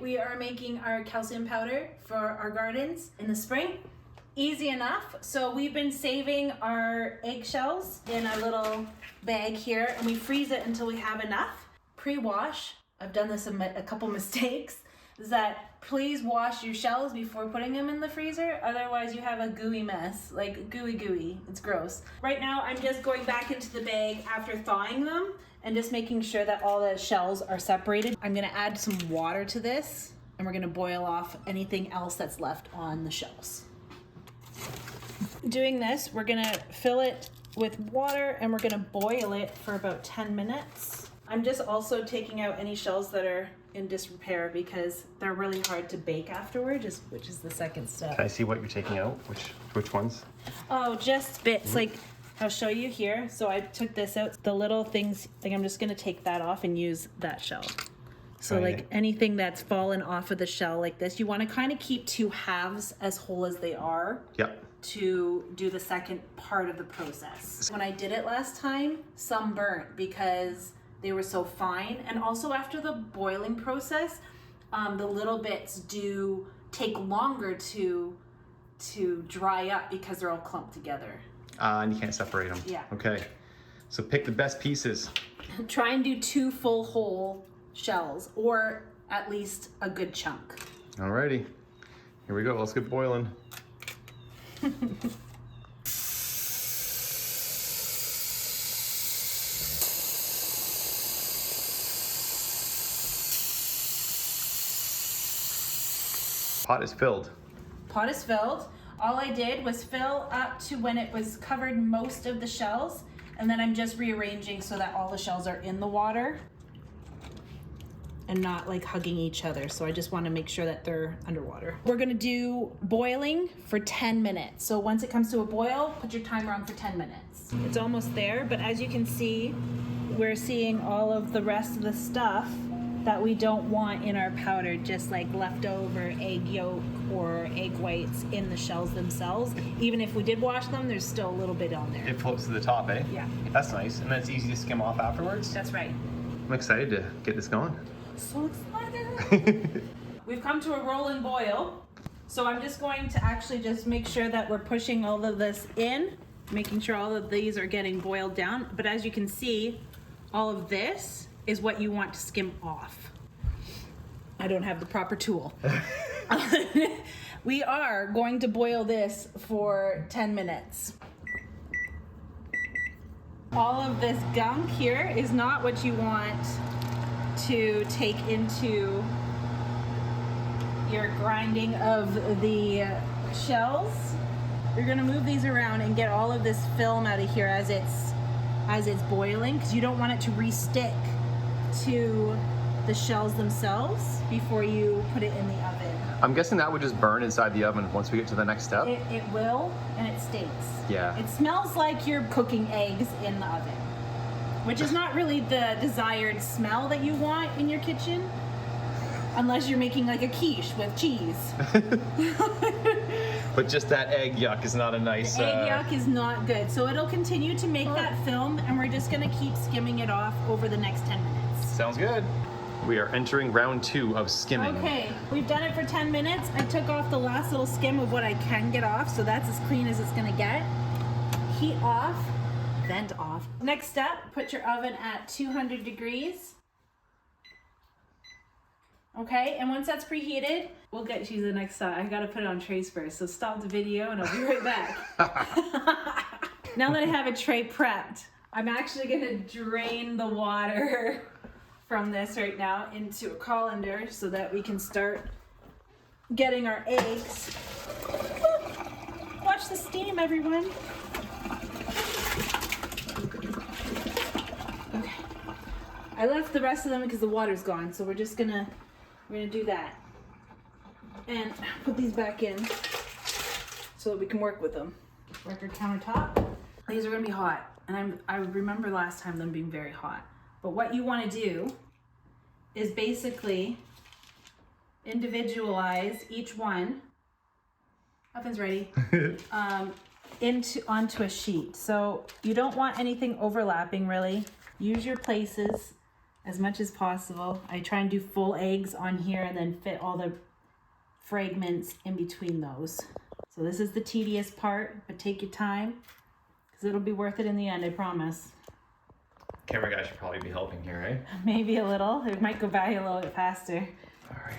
We are making our calcium powder for our gardens in the spring. Easy enough. So we've been saving our eggshells in a little bag here, and we freeze it until we have enough. Pre-wash, I've done this a couple mistakes, is that please wash your shells before putting them in the freezer. Otherwise you have a gooey mess, like gooey. It's gross. Right now I'm just going back into the bag after thawing them and just making sure that all the shells are separated. I'm gonna add some water to this, and we're gonna boil off anything else that's left on the shells. Doing this, we're gonna fill it with water and we're gonna boil it for about 10 minutes. I'm just also taking out any shells that are in disrepair because they're really hard to bake afterward, which is the second step. Can I see what you're taking out? Which ones? Oh, just bits. Like, I'll show you here. So I took this out. The little things, like I'm just gonna take that off and use that shell. So like anything that's fallen off of the shell like this, you wanna kind of keep two halves as whole as they are. Yep. To do the second part of the process. When I did it last time, some burnt because they were so fine. And also after the boiling process, the little bits do take longer to dry up because they're all clumped together. And you can't separate them. Yeah. Okay. So pick the best pieces. Try and do 2 full whole shells, or at least a good chunk. Alrighty. Here we go. Let's get boiling. Pot is filled. Pot is filled. All I did was fill up to when it was covered most of the shells, and then I'm just rearranging so that all the shells are in the water and not like hugging each other. So I just want to make sure that they're underwater. We're gonna do boiling for 10 minutes. So once it comes to a boil, put your timer on for 10 minutes. It's almost there, but as you can see, we're seeing all of the rest of the stuff that we don't want in our powder, just like leftover egg yolk or egg whites in the shells themselves. Even if we did wash them, there's still a little bit on there. It floats to the top, eh? Yeah. That's nice. And that's easy to skim off afterwards. That's right. I'm excited to get this going. So excited. We've come to a rolling boil. So I'm just going to actually just make sure that we're pushing all of this in, making sure all of these are getting boiled down. But as you can see, all of this is what you want to skim off. I don't have the proper tool. We are going to boil this for 10 minutes. All of this gunk here is not what you want to take into your grinding of the shells. You're gonna move these around and get all of this film out of here as it's boiling, because you don't want it to re-stick to the shells themselves before you put it in the oven. I'm guessing that would just burn inside the oven once we get to the next step. It will, and it stinks. Yeah. It smells like you're cooking eggs in the oven, which is not really the desired smell that you want in your kitchen, unless you're making like a quiche with cheese. But just that egg yuck is not a nice... The egg yuck is not good. So it'll continue to make that film, and we're just gonna keep skimming it off over the next 10 minutes. Sounds good. We are entering round 2 of skimming. Okay, we've done it for 10 minutes. I took off the last little skim of what I can get off, so that's as clean as it's gonna get. Heat off, vent off. Next step, put your oven at 200 degrees. Okay, and once that's preheated, we'll get you the next step. I gotta put it on trays first, so stop the video and I'll be right back. Now that I have a tray prepped, I'm actually gonna drain the water from this right now into a colander so that we can start getting our eggs. Watch the steam, everyone. Okay, I left the rest of them because the water's gone, so we're gonna do that and put these back in so that we can work with them. Work our countertop. These are gonna be hot, and I remember last time them being very hot. But what you want to do is basically individualize each one. Oven's ready. Onto a sheet. So you don't want anything overlapping really. Use your places as much as possible. I try and do full eggs on here and then fit all the fragments in between those. So this is the tedious part, but take your time because it'll be worth it in the end, I promise. Camera guy should probably be helping here, right? Maybe a little. It might go by a little bit faster. All right.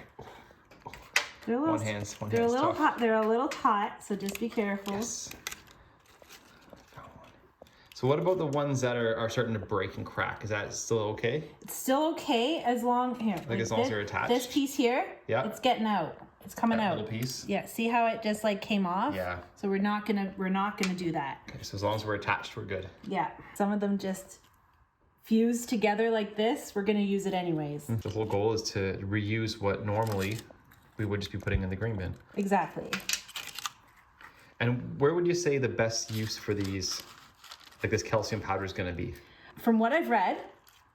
They're a little, One hand's they're a little tough. hot. They're a little hot, so just be careful. Yes. Found one. So what about the ones that are starting to break and crack? Is that still okay? It's still okay as long as long as they're attached? This piece here, Yeah. it's getting out. It's coming That out. little piece? Yeah, see how it just like came off? Yeah. So we're not gonna do that. Okay, so as long as we're attached, we're good. Yeah. Some of them just fuse together like this. We're gonna use it anyways. The whole goal is to reuse what normally we would just be putting in the green bin. Exactly. And where would you say the best use for these, like this calcium powder, is going to be? From what I've read,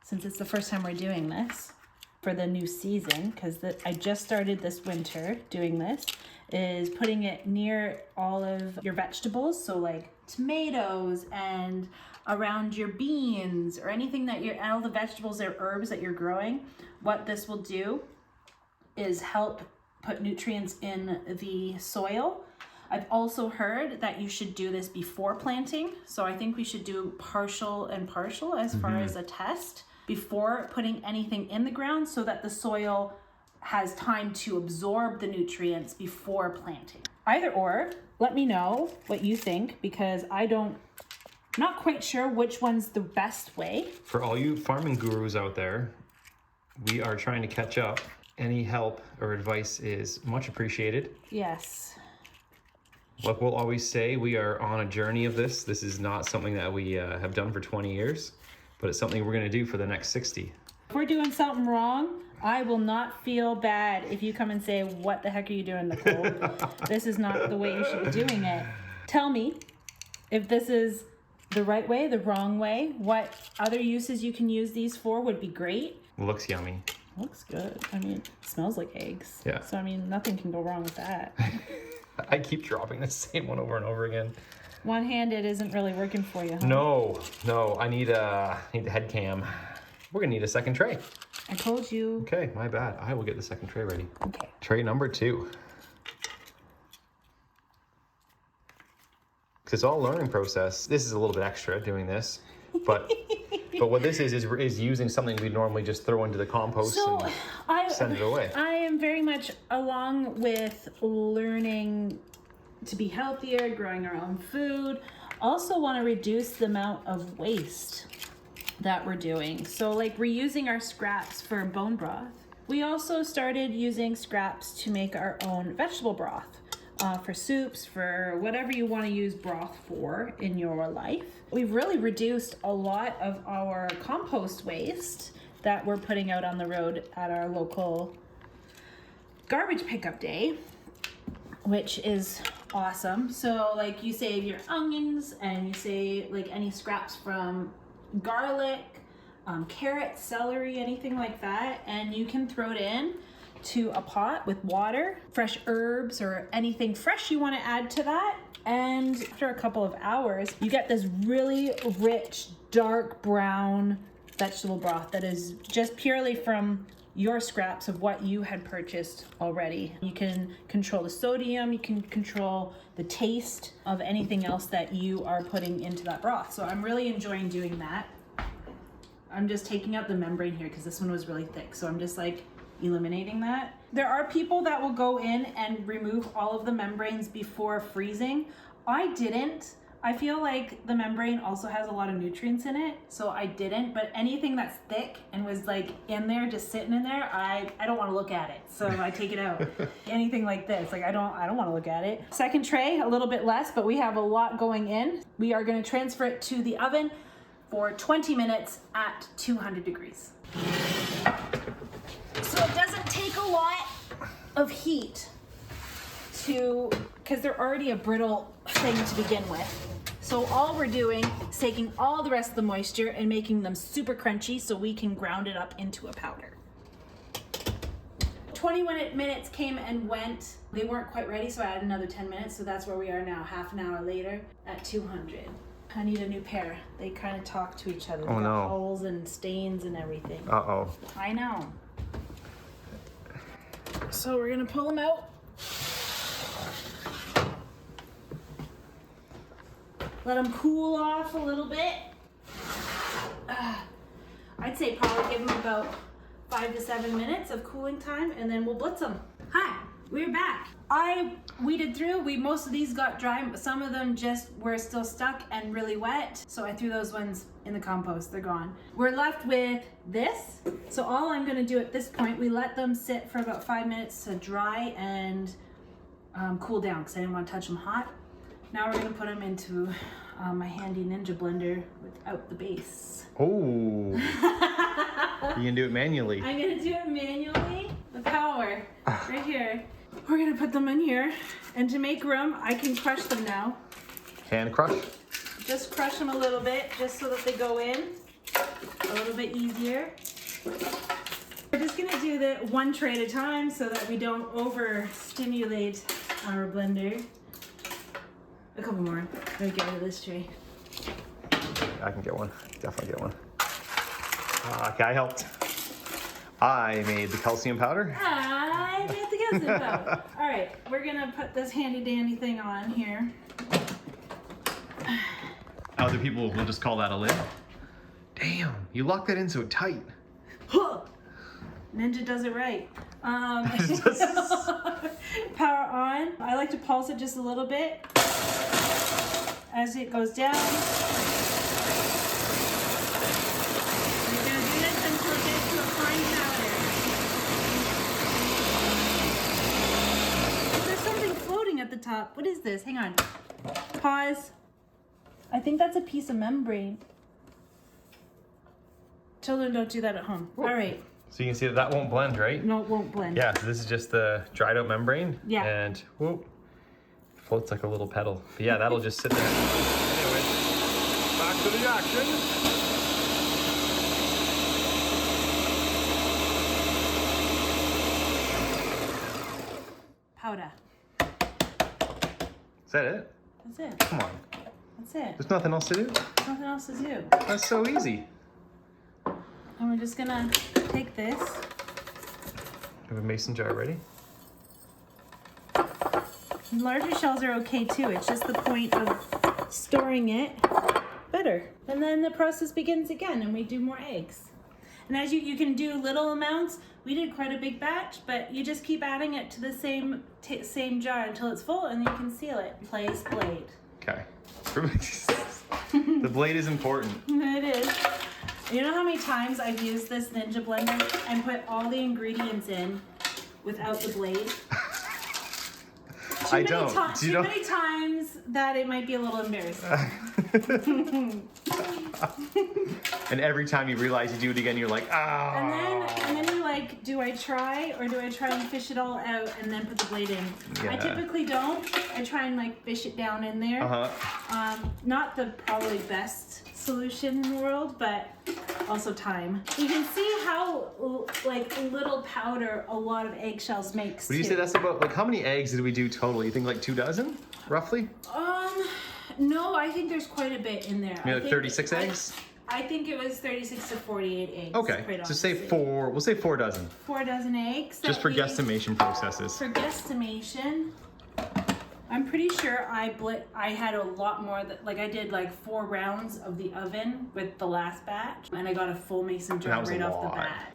since it's the first time we're doing this for the new season, because I just started this winter doing this, is putting it near all of your vegetables. So like tomatoes and around your beans or anything that all the vegetables or herbs that you're growing. What this will do is help put nutrients in the soil. I've also heard that you should do this before planting. So I think we should do partial and partial as far as a test before putting anything in the ground so that the soil has time to absorb the nutrients before planting. Either or, let me know what you think because I'm not quite sure which one's the best way. For all you farming gurus out there, we are trying to catch up. Any help or advice is much appreciated. Yes. Like we'll always say, we are on a journey of this. This is not something that we have done for 20 years, but it's something we're going to do for the next 60. If we're doing something wrong, I will not feel bad if you come and say, what the heck are you doing, Nicole? This is not the way you should be doing it. Tell me if this is the right way, the wrong way, what other uses you can use these for would be great. Looks yummy. Looks good. I mean, it smells like eggs. Yeah. So, I mean, nothing can go wrong with that. I keep dropping the same one over and over again. One-handed isn't really working for you, huh? No, I need the head cam. We're gonna need a second tray. I told you. Okay, my bad. I will get the second tray ready. Okay. Tray number 2. Because it's all a learning process. This is a little bit extra doing this, but what this is using something we normally just throw into the compost and send it away. I am very much along with learning to be healthier, growing our own food. Also want to reduce the amount of waste that we're doing. So like reusing our scraps for bone broth. We also started using scraps to make our own vegetable broth. For soups, for whatever you want to use broth for in your life. We've really reduced a lot of our compost waste that we're putting out on the road at our local garbage pickup day, which is awesome. So like you save your onions and you save like any scraps from garlic, carrots, celery, anything like that, and you can throw it in to a pot with water, fresh herbs or anything fresh you want to add to that. And after a couple of hours, you get this really rich, dark brown vegetable broth that is just purely from your scraps of what you had purchased already. You can control the sodium, you can control the taste of anything else that you are putting into that broth. So I'm really enjoying doing that. I'm just taking out the membrane here because this one was really thick. So I'm just like eliminating that. There are people that will go in and remove all of the membranes before freezing. I didn't. I feel like the membrane also has a lot of nutrients in it, so I didn't. But anything that's thick and was like in there, just sitting in there, I don't want to look at it, so I take it out. Anything like this, like I don't want to look at it. Second tray, a little bit less, but we have a lot going in. We are going to transfer it to the oven for 20 minutes at 200 degrees. So it doesn't take a lot of heat because they're already a brittle thing to begin with. So all we're doing is taking all the rest of the moisture and making them super crunchy so we can ground it up into a powder. 20 minutes came and went. They weren't quite ready, so I added another 10 minutes. So that's where we are now, half an hour later at 200. I need a new pair. They kind of talk to each other. They've Oh, got no. holes and stains and everything. Uh-oh. I know. So we're gonna pull them out. Let them cool off a little bit. I'd say probably give them about 5 to 7 minutes of cooling time, and then we'll blitz them. Hi, we're back. I weeded through. Most of these got dry, but some of them just were still stuck and really wet. So I threw those ones in the compost. They're gone. We're left with this. So all I'm gonna do at this point, we let them sit for about 5 minutes to dry and cool down because I didn't want to touch them hot. Now we're gonna put them into my handy Ninja blender without the base. Oh. You can do it manually. I'm gonna do it manually. The power, right here. We're gonna put them in here, and to make room, I can crush them now. Hand crush. Just crush them a little bit, just so that they go in a little bit easier. We're just gonna do the one tray at a time so that we don't overstimulate our blender. A couple more. Let me get rid of this tray. I can get one. Definitely get one. Okay, I helped. I made the calcium powder. I made the calcium powder. All right, we're gonna put this handy dandy thing on here. Other people will just call that a lid. Damn, you locked that in so tight. Ninja does it right. Power on. I like to pulse it just a little bit as it goes down. We're gonna do this until it gets to a fine powder. Oh, there's something floating at the top. What is this? Hang on. Pause. I think that's a piece of membrane. Children, don't do that at home. Whoa. All right. So you can see that that won't blend, right? No, it won't blend. Yeah, so this is just the dried out membrane. Yeah. And whoop, floats like a little pedal. But yeah, that'll just sit there. Anyway, back to the action. Powder. Is that it? That's it. Come on. That's it. There's nothing else to do. Nothing else to do. That's so easy. And we're just gonna take this. Have a mason jar ready? Larger shells are okay too. It's just the point of storing it better. And then the process begins again and we do more eggs. And as you can do little amounts. We did quite a big batch, but you just keep adding it to the same jar until it's full and then you can seal it. Place blade. Okay. The blade is important. It is. You know how many times I've used this Ninja blender and put all the ingredients in without the blade? I don't. Too many times that it might be a little embarrassing. And every time you realize you do it again, you're like, ah. And then you're like, do I try or do I try and fish it all out and then put the blade in? Yeah. I typically don't. I try and like fish it down in there. Not the probably best solution in the world, but also time. You can see how like little powder a lot of eggshells makes. Would you say that's about, like, how many eggs did we do total? You think like 2 dozen, roughly? No, I think there's quite a bit in there. Maybe like 36 eggs? I think it was 36 to 48 eggs. Okay, so say we'll say 4 dozen. 4 dozen eggs. Just for guesstimation processes. For guesstimation, I'm pretty sure I had a lot more, like I did like 4 rounds of the oven with the last batch, and I got a full mason jar right off the bat.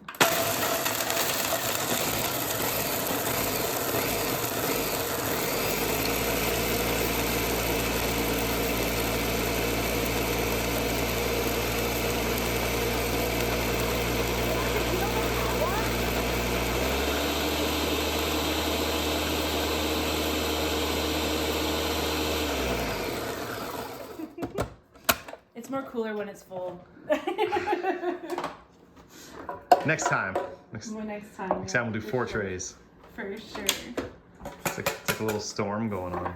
It's more cooler when it's full. Next time. Next time we'll do 4 trays. For sure. It's like a little storm going on.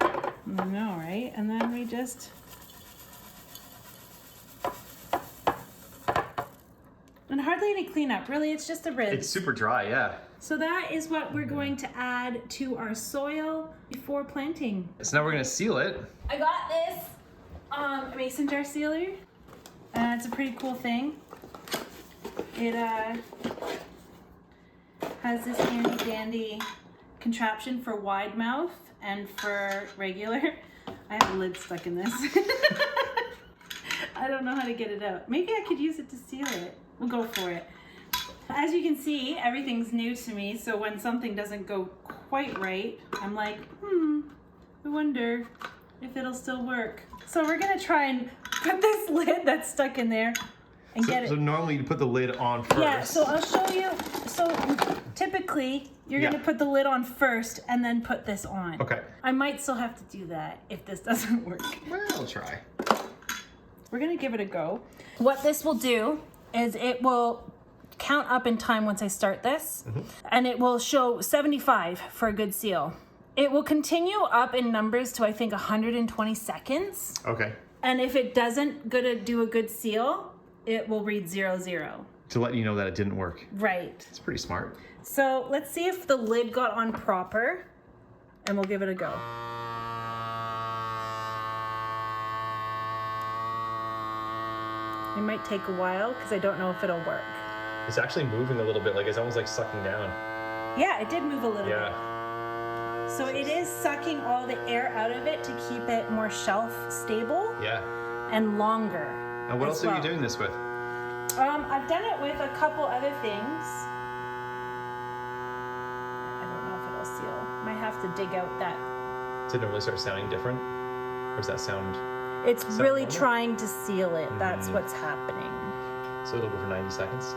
I know, right? And then we just... And hardly any cleanup, really. It's just a rinse. It's super dry, yeah. So that is what we're going to add to our soil before planting. So now we're gonna seal it. I got this. mason jar sealer. It's a pretty cool thing. It has this handy dandy contraption for wide mouth and for regular. I have a lid stuck in this. I don't know how to get it out. Maybe I could use it to seal it. We'll go for it. As you can see, everything's new to me, so when something doesn't go quite right, I'm like, I wonder if it'll still work. So we're gonna try and put this lid that's stuck in there and get it. So normally you put the lid on first. Yeah, so I'll show you. So typically, you're gonna put the lid on first and then put this on. Okay. I might still have to do that if this doesn't work. Well, I'll try. We're gonna give it a go. What this will do is it will count up in time once I start this, and it will show 75 for a good seal. It will continue up in numbers to I think 120 seconds. Okay. And if it doesn't do a good seal, it will read 00. To let you know that it didn't work. Right. It's pretty smart. So let's see if the lid got on proper, and we'll give it a go. It might take a while because I don't know if it'll work. It's actually moving a little bit, like it's almost like sucking down. Yeah, it did move a little bit. Yeah. So it is sucking all the air out of it to keep it more shelf stable Yeah. and longer. And what else are you doing this with? I've done it with a couple other things. I don't know if it'll seal. Might have to dig out that. Did it really start sounding different? Or does that sound... It's really normal? trying to seal it. That's what's happening. So it'll go for 90 seconds.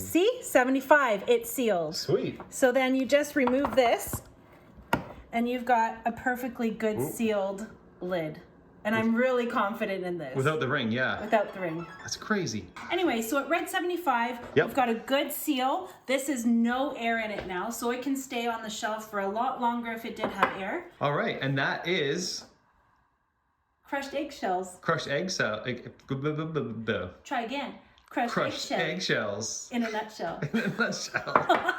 See? 75. It sealed. Sweet. So then you just remove this, and you've got a perfectly good sealed lid. And I'm really confident in this. Without the ring, yeah. Without the ring. That's crazy. Anyway, so it read 75. Yep. We've got a good seal. This is no air in it now, so it can stay on the shelf for a lot longer if it did have air. All right, and that is... Crushed eggshells. Crushed eggshells. Try again. Crushed Crushed eggshells. eggshells. In a nutshell. In a nutshell.